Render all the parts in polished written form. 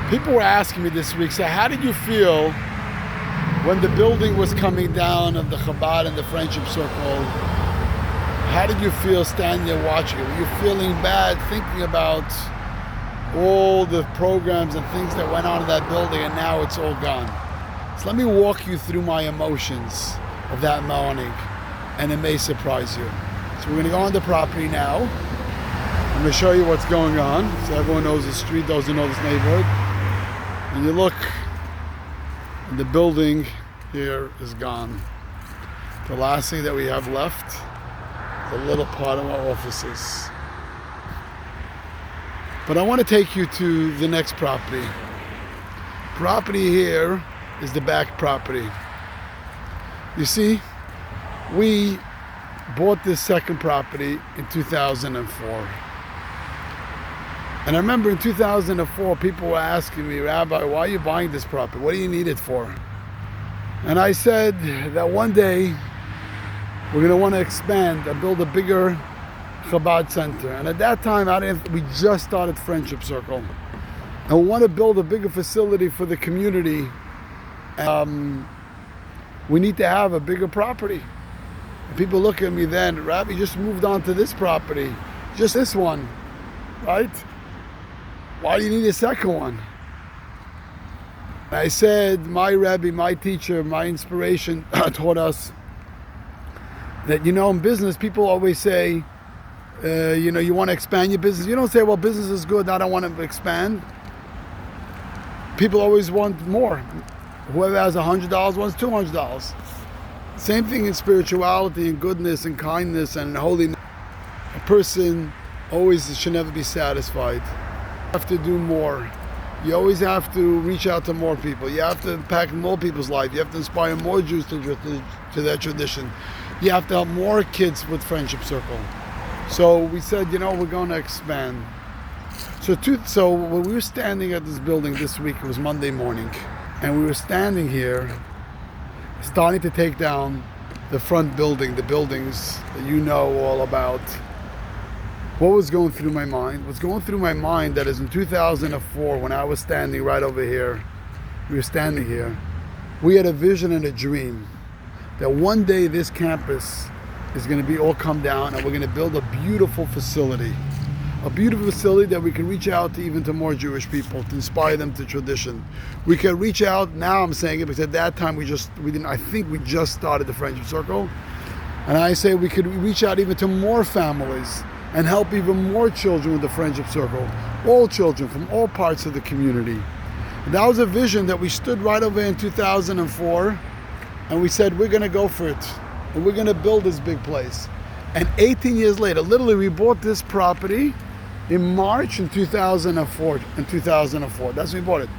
People were asking me this week, so how did you feel when the building was coming down of the Chabad and the Friendship Circle? How did you feel standing there watching it? Were you feeling bad thinking about all the programs and things that went on in that building and now it's all gone? So let me walk you through my emotions of that morning, and it may surprise you. So we're going to go on the property now. I'm going to show you what's going on so everyone knows the street, those who know this neighborhood. And you look, and the building here is gone. The last thing that we have left is a little part of our offices. But I want to take you to the next property. Property here is the back property. You see, we bought this second property in 2004. And I remember in 2004, people were asking me, Rabbi, why are you buying this property? What do you need it for? And I said that one day we're going to want to expand and build a bigger Chabad center. And at that time, we just started Friendship Circle. And we want to build a bigger facility for the community. We need to have a bigger property. And people look at me then, Rabbi, you just moved on to this property, just this one, right? Why do you need a second one? And I said, my Rabbi, my teacher, my inspiration taught us that, in business, people always say, you want to expand your business. You don't say, well, business is good, I don't want to expand. People always want more. Whoever has $100 wants $200. Same thing in spirituality and goodness and kindness and holiness. A person always should never be satisfied. You have to do more. You always have to reach out to more people. You have to impact more people's life. You have to inspire more Jews to that tradition. You have to help more kids with Friendship Circle. So we said, we're going to expand. So when we were standing at this building this week, it was Monday morning, and we were standing here, starting to take down the front building, the buildings that you know all about. What was going through my mind? What's going through my mind that is in 2004, when I was standing right over here, we were standing here, we had a vision and a dream that one day this campus is going to be all come down and we're going to build a beautiful facility. A beautiful facility that we can reach out to even to more Jewish people, to inspire them to tradition. We can reach out, now I'm saying it because at that time I think we just started the Friendship Circle. And I say we could reach out even to more families and help even more children with the Friendship Circle. All children from all parts of the community. And that was a vision that we stood right over in 2004 and we said, we're going to go for it. And we're going to build this big place. And 18 years later, literally we bought this property in March in 2004. That's when we bought it.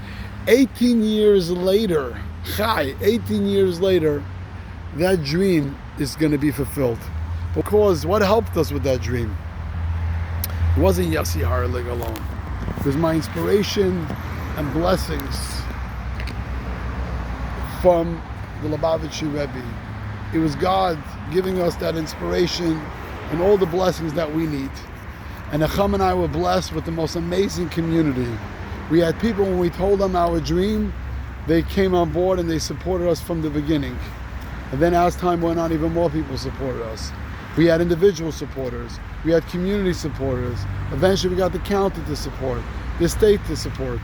18 years later, 18 years later, that dream is going to be fulfilled. Because what helped us with that dream? It wasn't Yossi Harlig alone. It was my inspiration and blessings from the Lubavitcher Rebbe. It was God giving us that inspiration and all the blessings that we need. And Acham and I were blessed with the most amazing community. We had people, when we told them our dream, they came on board and they supported us from the beginning. And then as time went on, even more people supported us. We had individual supporters. We had community supporters. Eventually we got the county to support, the state to support.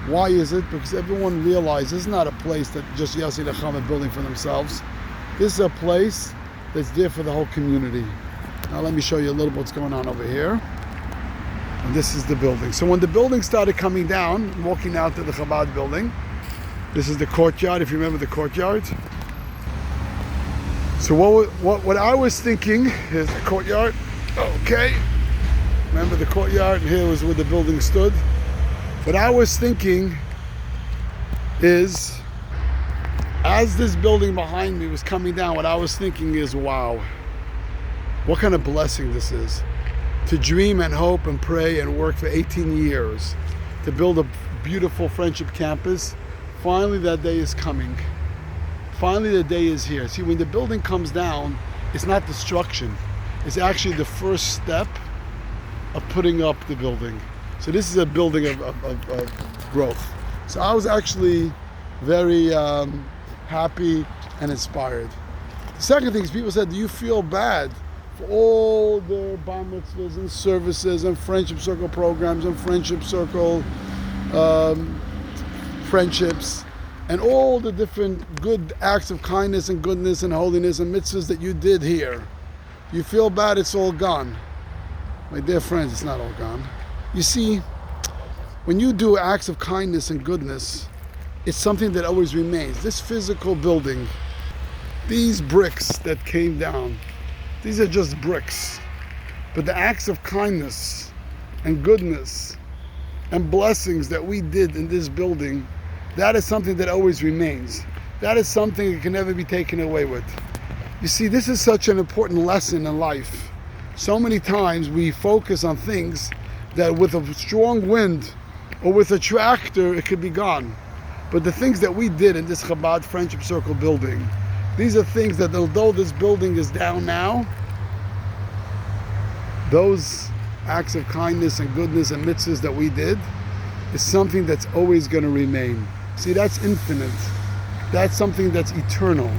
Why is it? Because everyone realized this is not a place that just Yossi and Acham are building for themselves. This is a place that's there for the whole community. Now let me show you a little bit what's going on over here. And this is the building. So when the building started coming down, walking out to the Chabad building, this is the courtyard, if you remember the courtyard. So what I was thinking is the courtyard, okay. Remember the courtyard, here was where the building stood. What I was thinking is, as this building behind me was coming down, what I was thinking is, wow, what kind of blessing this is. To dream and hope and pray and work for 18 years to build a beautiful Friendship campus. Finally that day is coming. Finally the day is here. See, when the building comes down, it's not destruction. It's actually the first step of putting up the building. So this is a building of growth. So I was actually very happy and inspired. The second thing is people said, do you feel bad for all the bar mitzvahs and services and friendship circle programs and friendship circle friendships and all the different good acts of kindness and goodness and holiness and mitzvahs that you did here? You feel bad it's all gone? My dear friends, it's not all gone. You see, when you do acts of kindness and goodness, it's something that always remains. This physical building, these bricks that came down, these are just bricks. But the acts of kindness and goodness and blessings that we did in this building, that is something that always remains. That is something that can never be taken away with. You see, this is such an important lesson in life. So many times we focus on things that with a strong wind or with a tractor, it could be gone. But the things that we did in this Chabad Friendship Circle building, these are things that although this building is down now, those acts of kindness and goodness and mitzvahs that we did is something that's always going to remain. See, that's infinite. That's something that's eternal.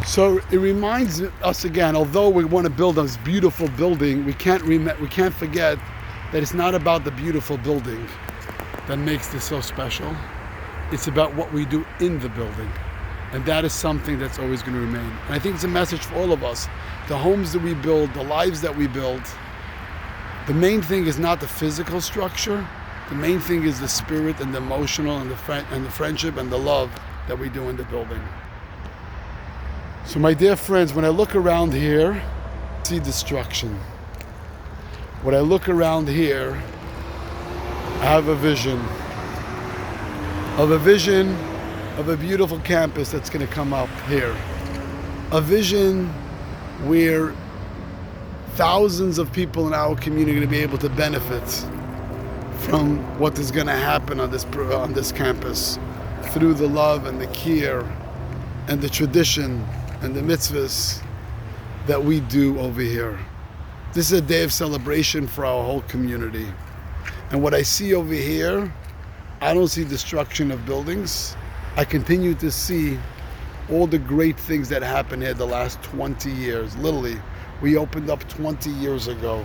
So it reminds us again, although we want to build this beautiful building, we can't forget that it's not about the beautiful building that makes this so special. It's about what we do in the building. And that is something that's always going to remain. And I think it's a message for all of us. The homes that we build, the lives that we build, the main thing is not the physical structure. The main thing is the spirit and the emotional and the friendship and the love that we do in the building. So my dear friends, when I look around here, I see destruction. When I look around here, I have a vision of a beautiful campus that's going to come up here. A vision where thousands of people in our community are going to be able to benefit from what is going to happen on this campus through the love and the care and the tradition and the mitzvahs that we do over here. This is a day of celebration for our whole community. And what I see over here, I don't see destruction of buildings. I continue to see all the great things that happened here the last 20 years. Literally, we opened up 20 years ago.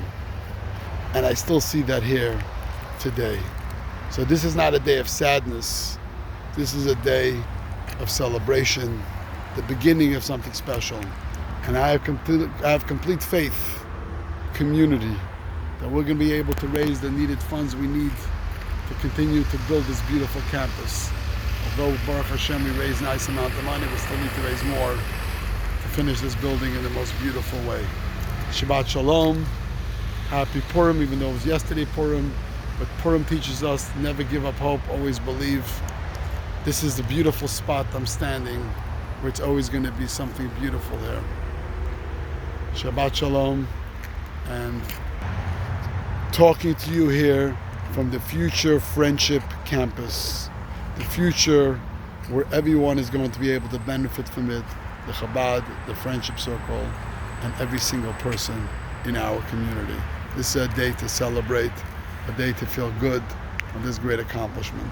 And I still see that here today. So this is not a day of sadness. This is a day of celebration, the beginning of something special. And I have complete faith, community, that we're going to be able to raise the needed funds we need to continue to build this beautiful campus. Although Baruch Hashem, we raised a nice amount of money, we still need to raise more to finish this building in the most beautiful way. Shabbat Shalom. Happy Purim, even though it was yesterday Purim. But Purim teaches us never give up hope, always believe. This is the beautiful spot I'm standing, where it's always going to be something beautiful here. Shabbat Shalom. And talking to you here from the future Friendship Campus. The future where everyone is going to be able to benefit from it. The Chabad, the Friendship Circle, and every single person in our community. This is a day to celebrate, a day to feel good on this great accomplishment.